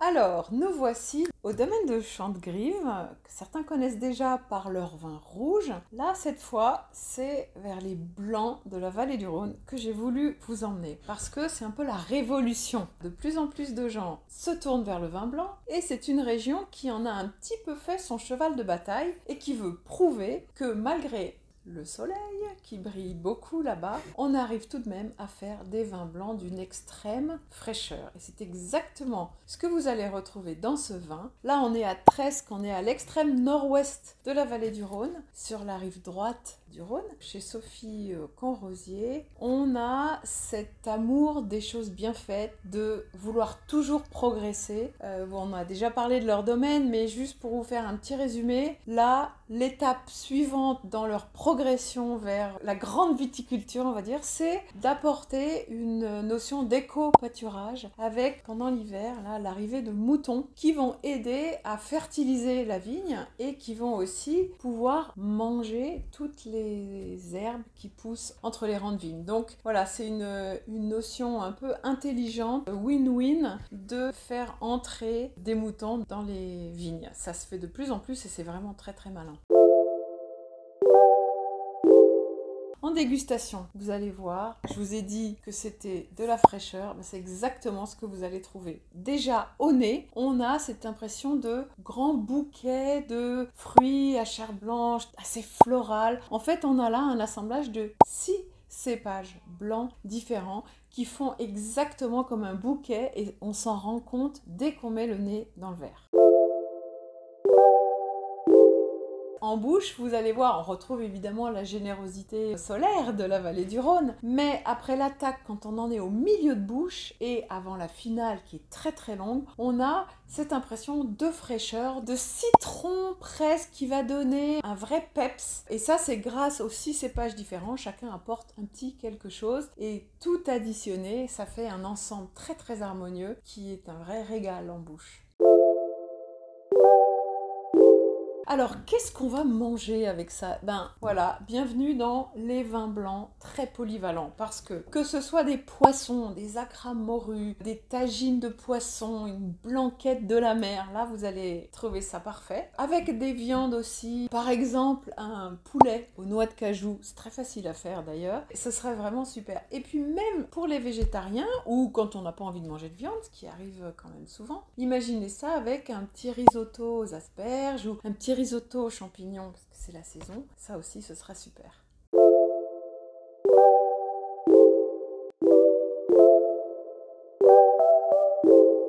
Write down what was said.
Alors, nous voici au domaine de Chantegrive, que certains connaissent déjà par leur vin rouge. Là, cette fois, c'est vers les blancs de la vallée du Rhône que j'ai voulu vous emmener, parce que c'est un peu la révolution. De plus en plus de gens se tournent vers le vin blanc, et c'est une région qui en a un petit peu fait son cheval de bataille, et qui veut prouver que malgré le soleil qui brille beaucoup là-bas, on arrive tout de même à faire des vins blancs d'une extrême fraîcheur. Et c'est exactement ce que vous allez retrouver dans ce vin. Là, on est à Tresques, on est à l'extrême nord-ouest de la vallée du Rhône, sur la rive droite du Rhône, chez Sophie Conrosier. On a cet amour des choses bien faites, de vouloir toujours progresser. On a déjà parlé de leur domaine, mais juste pour vous faire un petit résumé, là, l'étape suivante dans leur progression vers la grande viticulture, on va dire, c'est d'apporter une notion d'éco-pâturage avec, pendant l'hiver, là, l'arrivée de moutons qui vont aider à fertiliser la vigne et qui vont aussi pouvoir manger toutes les herbes qui poussent entre les rangs de vignes. Donc voilà, c'est une notion un peu intelligente, win-win, de faire entrer des moutons dans les vignes. Ça se fait de plus en plus et c'est vraiment très très malin. En dégustation, vous allez voir, je vous ai dit que c'était de la fraîcheur, mais c'est exactement ce que vous allez trouver. Déjà au nez, on a cette impression de grand bouquet de fruits à chair blanche, assez floral. En fait, on a là un assemblage de 6 cépages blancs différents qui font exactement comme un bouquet et on s'en rend compte dès qu'on met le nez dans le verre. En bouche, vous allez voir, on retrouve évidemment la générosité solaire de la vallée du Rhône, mais après l'attaque, quand on en est au milieu de bouche et avant la finale qui est très très longue, on a cette impression de fraîcheur, de citron presque qui va donner un vrai peps. Et ça, c'est grâce aux 6 cépages différents, chacun apporte un petit quelque chose et tout additionné, ça fait un ensemble très très harmonieux qui est un vrai régal en bouche. Alors, qu'est-ce qu'on va manger avec ça? Ben voilà, bienvenue dans les vins blancs très polyvalents, parce que ce soit des poissons, des acras morus, des tagines de poisson, une blanquette de la mer, là vous allez trouver ça parfait. Avec des viandes aussi, par exemple un poulet aux noix de cajou, c'est très facile à faire d'ailleurs, ce serait vraiment super. Et puis même pour les végétariens, ou quand on n'a pas envie de manger de viande, ce qui arrive quand même souvent, imaginez ça avec un petit risotto aux asperges ou un petit risotto aux champignons, parce que c'est la saison, ça aussi ce sera super.